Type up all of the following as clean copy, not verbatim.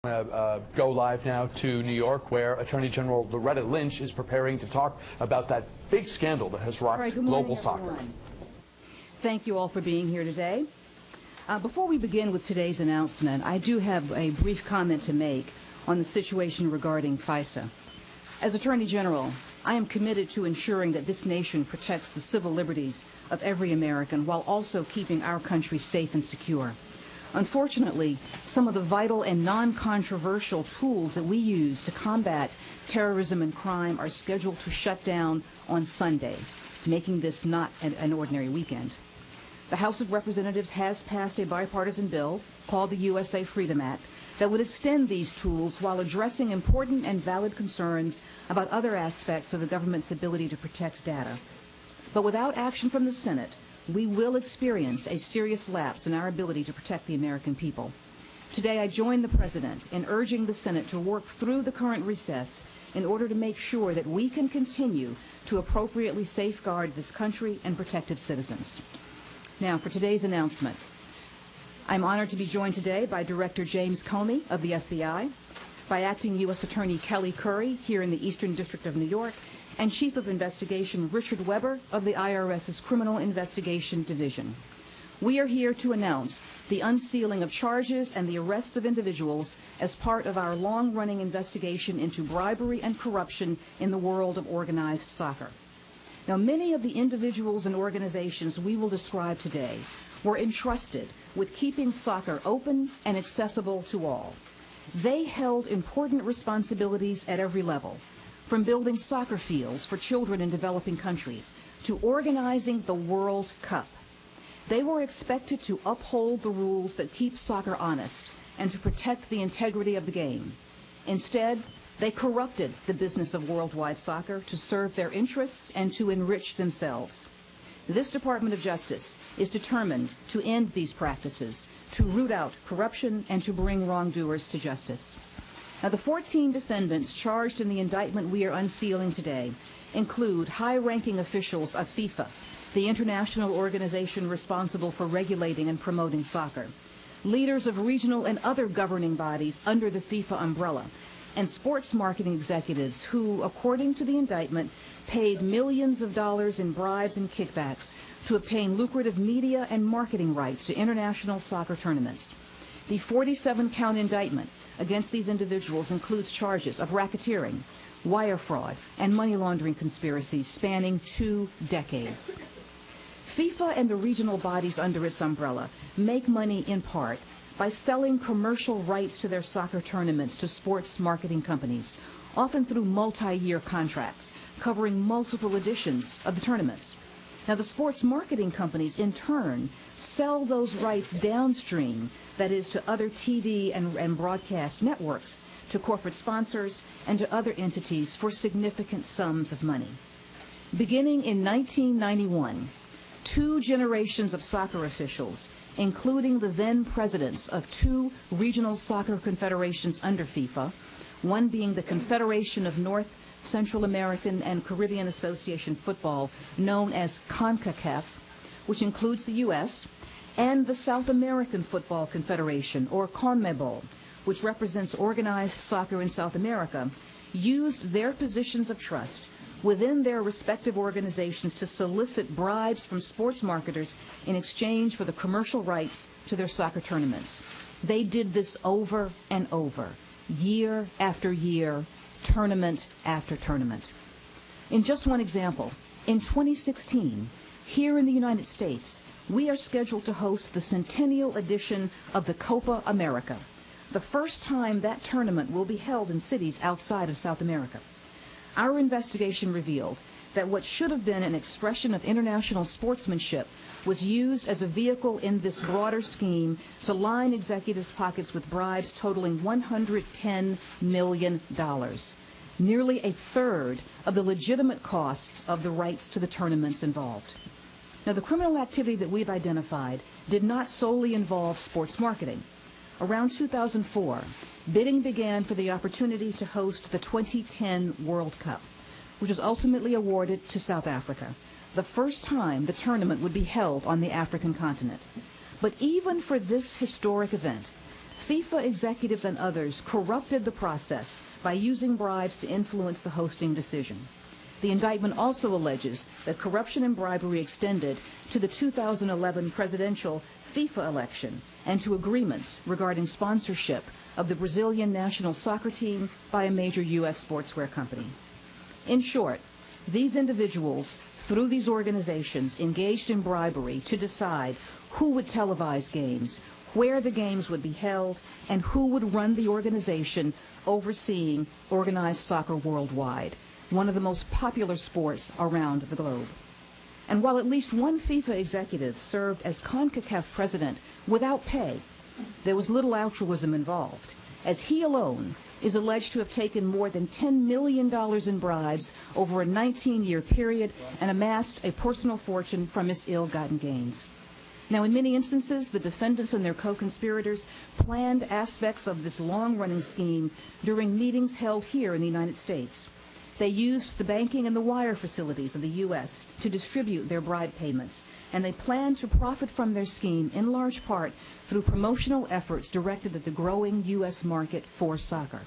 Go live now to New York, where Attorney General Loretta Lynch is preparing to talk about that big scandal that has rocked global soccer. Thank you all for being here today. Before we begin with today's announcement, I do have a brief comment to make on the situation regarding FIFA. As Attorney General, I am committed to ensuring that this nation protects the civil liberties of every American while also keeping our country safe and secure. Unfortunately, some of the vital and non-controversial tools that we use to combat terrorism and crime are scheduled to shut down on Sunday, making this not an ordinary weekend. The House of Representatives has passed a bipartisan bill called the USA Freedom Act that would extend these tools while addressing important and valid concerns about other aspects of the government's ability to protect data. But without action from the Senate, we will experience a serious lapse in our ability to protect the American people. Today, I join the President in urging the Senate to work through the current recess in order to make sure that we can continue to appropriately safeguard this country and protect its citizens. Now, for today's announcement, I'm honored to be joined today by Director James Comey of the FBI, by Acting U.S. Attorney Kelly Curry here in the Eastern District of New York, and Chief of Investigation Richard Weber of the IRS's Criminal Investigation Division. We are here to announce the unsealing of charges and the arrests of individuals as part of our long-running investigation into bribery and corruption in the world of organized soccer. Now, many of the individuals and organizations we will describe today were entrusted with keeping soccer open and accessible to all. They held important responsibilities at every level, from building soccer fields for children in developing countries to organizing the World Cup. They were expected to uphold the rules that keep soccer honest and to protect the integrity of the game. Instead, they corrupted the business of worldwide soccer to serve their interests and to enrich themselves. This Department of Justice is determined to end these practices, to root out corruption, and to bring wrongdoers to justice. Now, the 14 defendants charged in the indictment we are unsealing today include high-ranking officials of FIFA, the international organization responsible for regulating and promoting soccer, leaders of regional and other governing bodies under the FIFA umbrella, and sports marketing executives who, according to the indictment, paid millions of dollars in bribes and kickbacks to obtain lucrative media and marketing rights to international soccer tournaments. The 47-count indictment against these individuals includes charges of racketeering, wire fraud, and money laundering conspiracies spanning 2 decades. FIFA and the regional bodies under its umbrella make money in part by selling commercial rights to their soccer tournaments to sports marketing companies, often through multi-year contracts covering multiple editions of the tournaments. Now, the sports marketing companies, in turn, sell those rights downstream, that is, to other TV and broadcast networks, to corporate sponsors, and to other entities for significant sums of money. Beginning in 1991, 2 generations of soccer officials, including the then presidents of 2 regional soccer confederations under FIFA, one being the Confederation of North, Central American and Caribbean Association Football, known as CONCACAF, which includes the U.S., and the South American Football Confederation, or CONMEBOL, which represents organized soccer in South America, used their positions of trust within their respective organizations to solicit bribes from sports marketers in exchange for the commercial rights to their soccer tournaments. They did this over and over, year after year, tournament after tournament. In just one example, in 2016, here in the United States, we are scheduled to host the centennial edition of the Copa America, the first time that tournament will be held in cities outside of South America. Our investigation revealed that what should have been an expression of international sportsmanship was used as a vehicle in this broader scheme to line executives' pockets with bribes totaling $110 million, nearly a third of the legitimate costs of the rights to the tournaments involved. Now, the criminal activity that we've identified did not solely involve sports marketing. Around 2004, bidding began for the opportunity to host the 2010 World Cup, which was ultimately awarded to South Africa, the first time the tournament would be held on the African continent. But even for this historic event, FIFA executives and others corrupted the process by using bribes to influence the hosting decision. The indictment also alleges that corruption and bribery extended to the 2011 presidential FIFA election and to agreements regarding sponsorship of the Brazilian national soccer team by a major U.S. sportswear company. In short, these individuals, through these organizations, engaged in bribery to decide who would televise games, where the games would be held, and who would run the organization overseeing organized soccer worldwide, one of the most popular sports around the globe. And while at least one FIFA executive served as CONCACAF president without pay, there was little altruism involved, as he alone is alleged to have taken more than $10 million in bribes over a 19-year period and amassed a personal fortune from his ill-gotten gains. Now, in many instances, the defendants and their co-conspirators planned aspects of this long-running scheme during meetings held here in the United States. They used the banking and the wire facilities of the U.S. to distribute their bribe payments, and they planned to profit from their scheme in large part through promotional efforts directed at the growing U.S. market for soccer.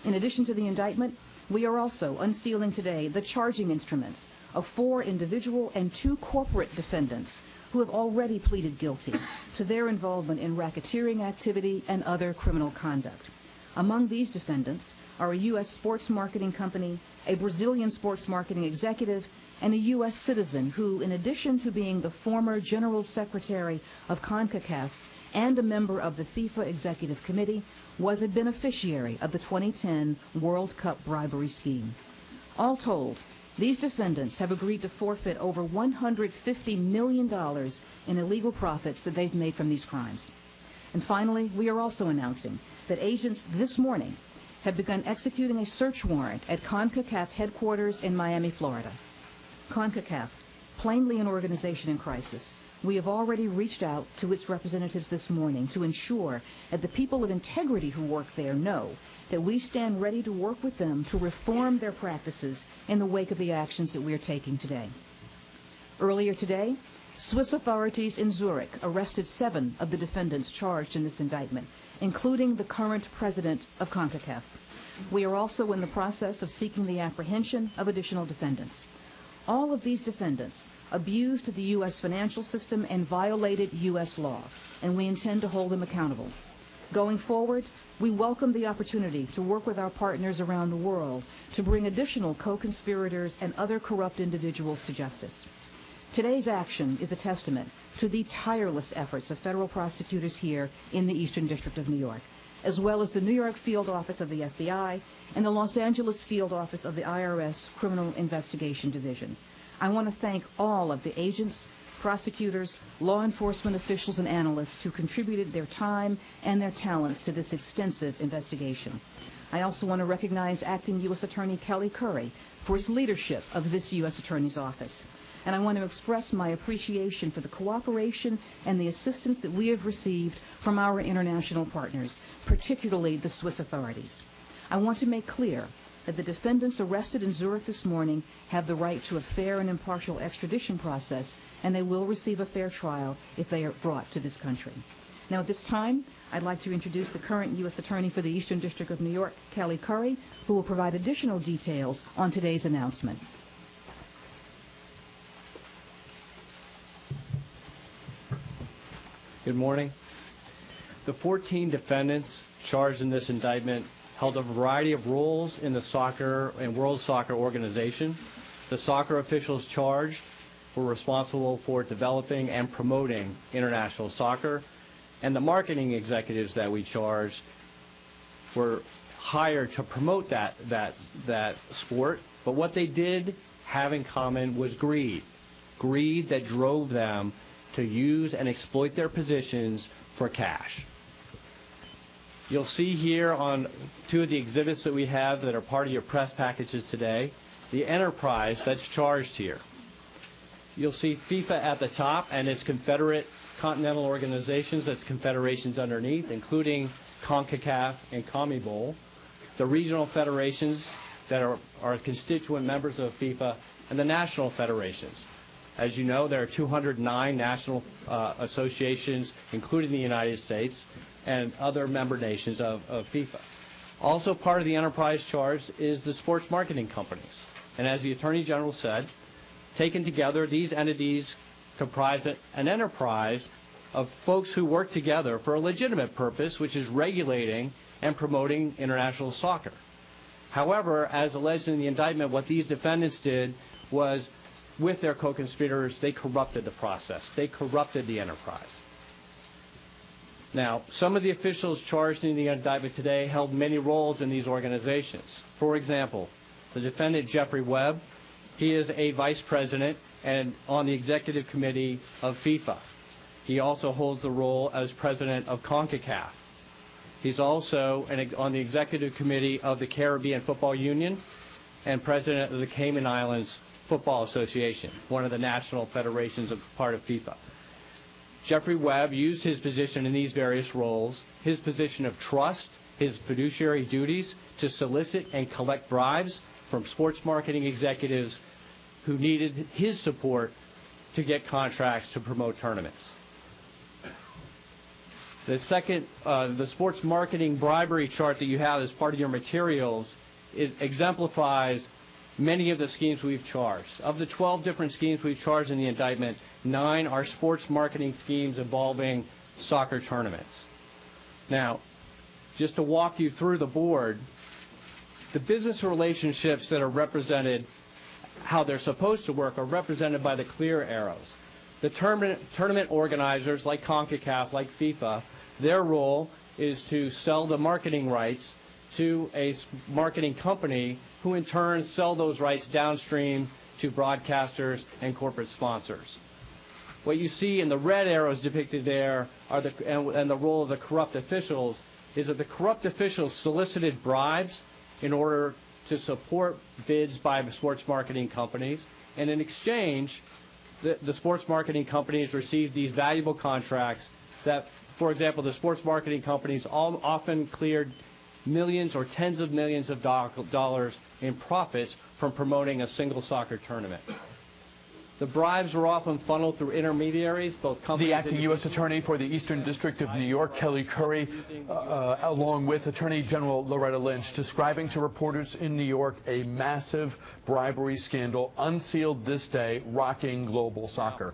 In addition to the indictment, we are also unsealing today the charging instruments of 4 individual and 2 corporate defendants who have already pleaded guilty to their involvement in racketeering activity and other criminal conduct. Among these defendants are a U.S. sports marketing company, a Brazilian sports marketing executive, and a U.S. citizen who, in addition to being the former General Secretary of CONCACAF and a member of the FIFA Executive Committee, was a beneficiary of the 2010 World Cup bribery scheme. All told, these defendants have agreed to forfeit over $150 million in illegal profits that they've made from these crimes. And finally, we are also announcing that agents this morning have begun executing a search warrant at CONCACAF headquarters in Miami, Florida. CONCACAF, plainly an organization in crisis, we have already reached out to its representatives this morning to ensure that the people of integrity who work there know that we stand ready to work with them to reform their practices in the wake of the actions that we are taking today. Earlier today, Swiss authorities in Zurich arrested 7 of the defendants charged in this indictment, including the current president of CONCACAF. We are also in the process of seeking the apprehension of additional defendants. All of these defendants abused the U.S. financial system and violated U.S. law, and we intend to hold them accountable. Going forward, we welcome the opportunity to work with our partners around the world to bring additional co-conspirators and other corrupt individuals to justice. Today's action is a testament to the tireless efforts of federal prosecutors here in the Eastern District of New York, as well as the New York Field Office of the FBI and the Los Angeles Field Office of the IRS Criminal Investigation Division. I want to thank all of the agents, prosecutors, law enforcement officials, and analysts who contributed their time and their talents to this extensive investigation. I also want to recognize Acting U.S. Attorney Kelly Curry for his leadership of this U.S. Attorney's Office. And I want to express my appreciation for the cooperation and the assistance that we have received from our international partners, particularly the Swiss authorities. I want to make clear that the defendants arrested in Zurich this morning have the right to a fair and impartial extradition process, and they will receive a fair trial if they are brought to this country. Now, at this time, I'd like to introduce the current U.S. Attorney for the Eastern District of New York, Kelly Curry, who will provide additional details on today's announcement. Good morning. The 14 defendants charged in this indictment held a variety of roles in the soccer and World Soccer Organization. The soccer officials charged were responsible for developing and promoting international soccer, and the marketing executives that we charged were hired to promote that sport. But what they did have in common was greed that drove them to use and exploit their positions for cash. You'll see here on 2 of the exhibits that we have that are part of your press packages today, the enterprise that's charged here. You'll see FIFA at the top and its confederate continental organizations, that's confederations underneath, including CONCACAF and CONMEBOL, the regional federations that are constituent members of FIFA, and the national federations. As you know, there are 209 national associations, including the United States. and other member nations of FIFA. Also part of the enterprise charge is the sports marketing companies. And as the Attorney General said, taken together, these entities comprise an enterprise of folks who work together for a legitimate purpose, which is regulating and promoting international soccer. However, as alleged in the indictment, what these defendants did was, with their co-conspirators, they corrupted the process. They corrupted the enterprise. Now, some of the officials charged in the indictment today held many roles in these organizations. For example, the defendant, Jeffrey Webb, he is a vice president and on the executive committee of FIFA. He also holds the role as president of CONCACAF. He's also on the executive committee of the Caribbean Football Union and president of the Cayman Islands Football Association, one of the national federations of part of FIFA. Jeffrey Webb used his position in these various roles, his position of trust, his fiduciary duties, to solicit and collect bribes from sports marketing executives who needed his support to get contracts to promote tournaments. The second, the sports marketing bribery chart that you have as part of your materials exemplifies many of the schemes we've charged. Of the 12 different schemes we've charged in the indictment, 9 are sports marketing schemes involving soccer tournaments. Now, just to walk you through the board, the business relationships that are represented, how they're supposed to work, are represented by the clear arrows. The tournament organizers, like CONCACAF, like FIFA, their role is to sell the marketing rights to a marketing company who in turn sell those rights downstream to broadcasters and corporate sponsors. What you see in the red arrows depicted there are and the role of the corrupt officials is that the corrupt officials solicited bribes in order to support bids by sports marketing companies, and in exchange the sports marketing companies received these valuable contracts that, for example, the sports marketing companies often cleared millions or tens of millions of dollars in profits from promoting a single soccer tournament. The bribes were often funneled through intermediaries, both companies. The acting U.S. Attorney for the Eastern District of New York, Kelly Curry, along with Attorney General Loretta Lynch, describing to reporters in New York a massive bribery scandal unsealed this day, rocking global soccer.